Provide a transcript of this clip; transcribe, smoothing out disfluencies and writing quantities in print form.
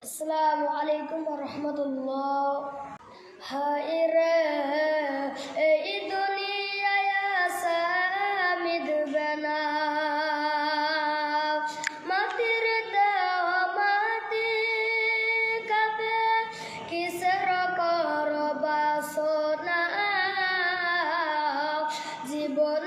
আসসালামু আলাইকুম ওয়া রাহমাতুল্লাহ। হায় রে এই দুনিয়ায় আশা মিটবে না, মাটির দেহ মাটি কাঁপে কিসের করো বাসনা, জীবন